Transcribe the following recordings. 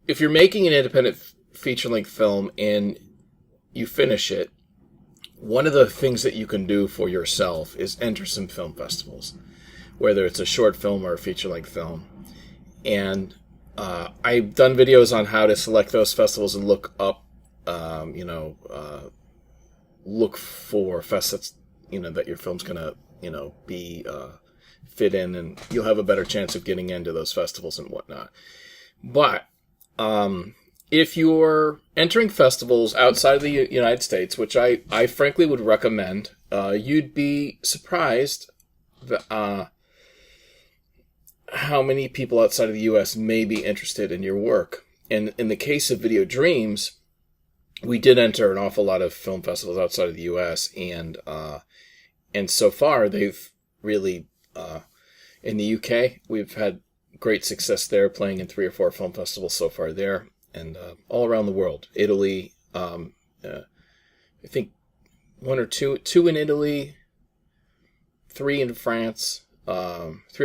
if you're making an independent feature-length film and you finish it, one of the things that you can do for yourself is enter some film festivals, whether it's a short film or a feature-length film. And I've done videos on how to select those festivals and look up, look for fests that your film's going to, be fit in, and you'll have a better chance of getting into those festivals and whatnot. But if you're entering festivals outside of the United States, which I frankly would recommend, you'd be surprised how many people outside of the U.S. may be interested in your work. And in the case of Video Dreams, we did enter an awful lot of film festivals outside of the U.S. and so far they've really in the UK we've had great success there, playing in 3 or 4 film festivals so far there, and all around the world. Italy, I think 1 or 2 in Italy, 3 in France, 3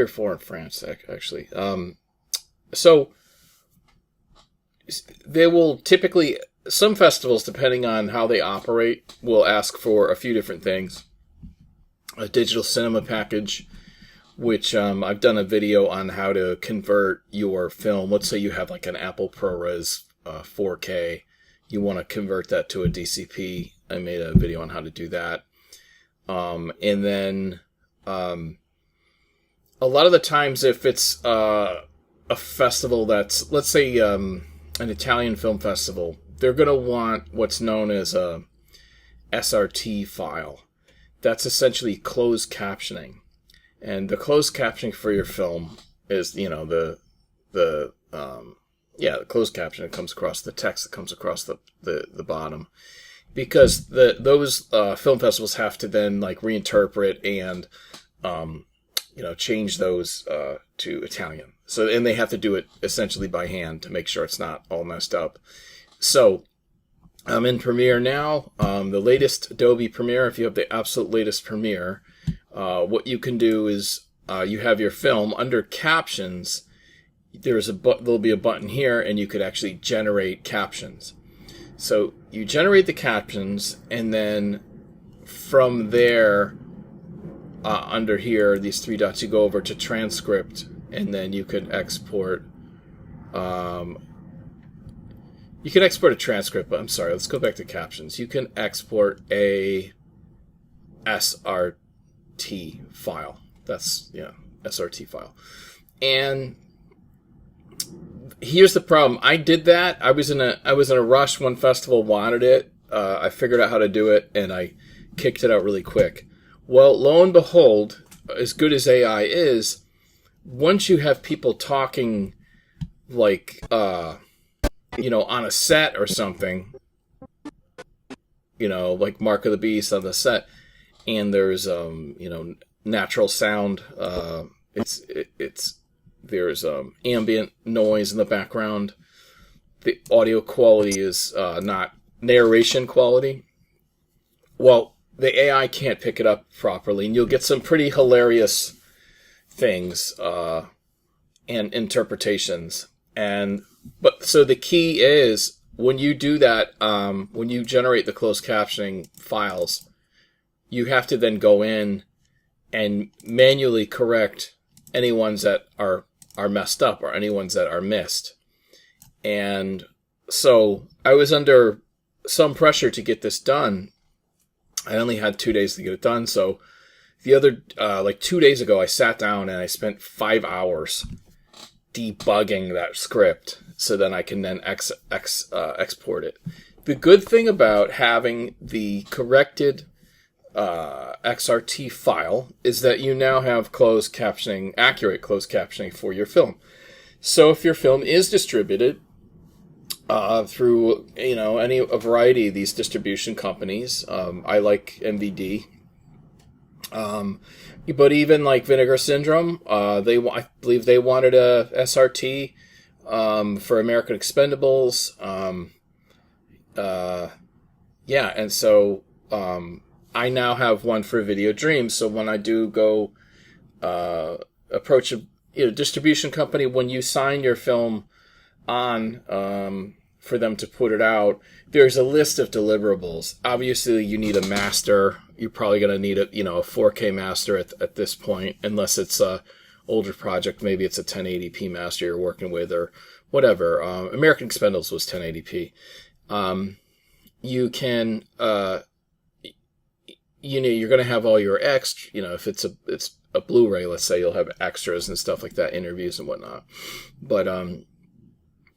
or 4 in France actually. So they will typically, some festivals, depending on how they operate, will ask for a few different things. A digital cinema package, which I've done a video on how to convert your film. Let's say you have like an Apple ProRes 4K. You want to convert that to a DCP. I made a video on how to do that. And then a lot of the times, if it's a festival that's, let's say, an Italian film festival, they're going to want what's known as a SRT file. That's essentially closed captioning. And the closed captioning for your film is, the closed caption that comes across the text that comes across the bottom. Because those film festivals have to then reinterpret and change those to Italian. So, and they have to do it essentially by hand to make sure it's not all messed up. So I'm in Premiere now, the latest Adobe Premiere. If you have the absolute latest Premiere, what you can do is you have your film under captions. There'll be a button here, and you could actually generate captions. So you generate the captions, and then from there, under here, these 3 dots, you go over to transcript, and then you could export. You can export a transcript, but I'm sorry, let's go back to captions. You can export a SRT file. That's, SRT file. And here's the problem. I did that. I was in a rush. One festival wanted it. I figured out how to do it, and I kicked it out really quick. Well, lo and behold, as good as AI is, once you have people talking on a set or something, like Mark of the Beast on the set, and there's natural sound, there's ambient noise in the background. The audio quality is not narration quality. Well, the AI can't pick it up properly, and you'll get some pretty hilarious things and interpretations. But so the key is, when you do that, when you generate the closed captioning files, you have to then go in and manually correct any ones that are messed up or any ones that are missed. And so I was under some pressure to get this done. I only had 2 days to get it done. So the other, 2 days ago, I sat down and I spent 5 hours debugging that script so then I can then export it. The good thing about having the corrected XRT file is that you now have accurate closed captioning for your film. So if your film is distributed through a variety of these distribution companies, I like MVD, but even like Vinegar Syndrome, I believe they wanted a SRT for American Expendables. And so I now have one for Video Dreams. So when I do go approach a distribution company, when you sign your film on for them to put it out, there's a list of deliverables. Obviously, you need a master. You're probably going to need a 4K master at this point, unless it's a older project. Maybe it's a 1080p master you're working with or whatever. American Expendables was 1080p. You can you're going to have all your extras. If it's a Blu-ray, let's say, you'll have extras and stuff like that, interviews and whatnot. But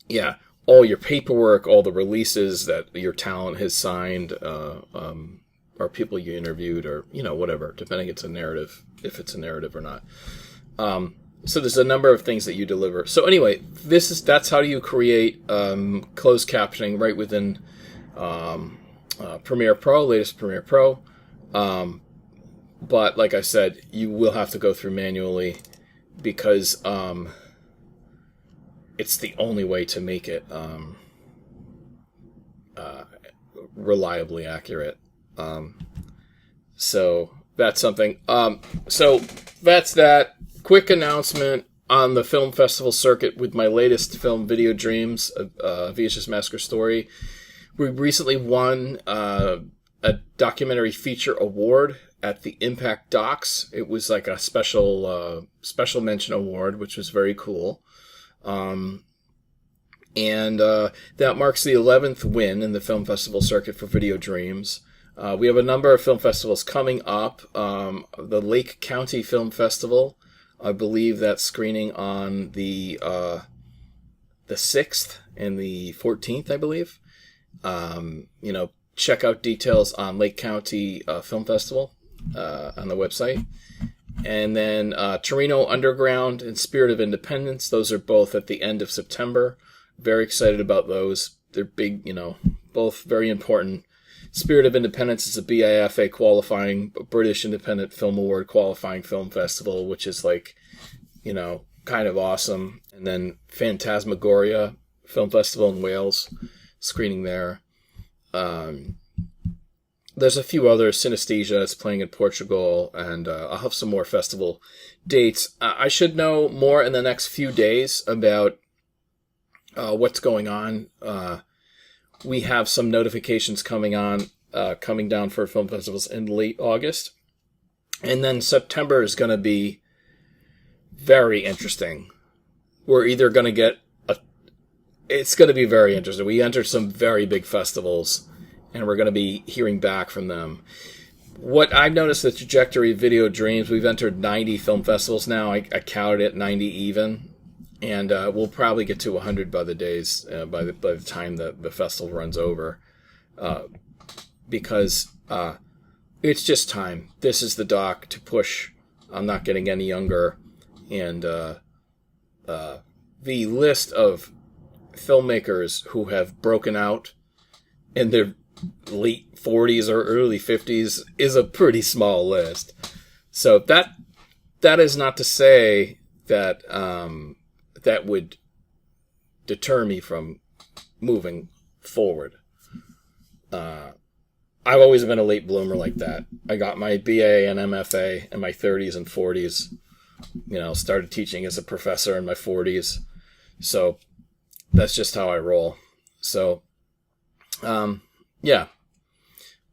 yeah, all your paperwork, all the releases that your talent has signed, or people you interviewed, or whatever, depending if it's a narrative or not. So there's a number of things that you deliver. So anyway, that's how you create closed captioning right within Premiere Pro, latest Premiere Pro. But like I said, you will have to go through manually because it's the only way to make it reliably accurate. So that's something. So that's that. Quick announcement on the film festival circuit with my latest film, Video Dreams, VHS Massacre Story. We recently won a documentary feature award at the Impact Docs. It was like a special mention award, which was very cool. And that marks the 11th win in the film festival circuit for Video Dreams. We have a number of film festivals coming up. The Lake County Film Festival, I believe that's screening on the 6th and the 14th, I believe. Check out details on Lake County Film Festival on the website. And then Torino Underground and Spirit of Independence. Those are both at the end of September. Very excited about those. They're big, both very important. Spirit of Independence is a BIFA qualifying, British Independent Film Award qualifying film festival, which is like, kind of awesome. And then Phantasmagoria Film Festival in Wales, screening there. There's a few others. Synesthesia is playing in Portugal, and I'll have some more festival dates. I should know more in the next few days about what's going on. We have some notifications coming down for film festivals in late August. And then September is going to be very interesting. We're either going to get it's going to be very interesting. We entered some very big festivals, and we're going to be hearing back from them. What I've noticed, the trajectory of Video Dreams, we've entered 90 film festivals now. I counted it 90 even. And we'll probably get to 100 by the time the festival runs over, because it's just time. This is the doc to push. I'm not getting any younger, and the list of filmmakers who have broken out in their late 40s or early 50s is a pretty small list. So that is not to say that that would deter me from moving forward. I've always been a late bloomer like that. I got my BA and MFA in my 30s and 40s. Started teaching as a professor in my 40s. So that's just how I roll. So, yeah.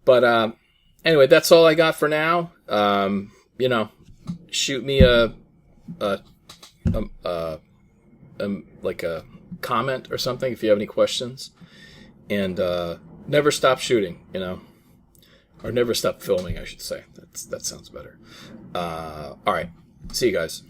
But anyway, that's all I got for now. Shoot me like a comment or something if you have any questions, and never stop shooting, or never stop filming, I should say. That sounds better. All right, see you guys.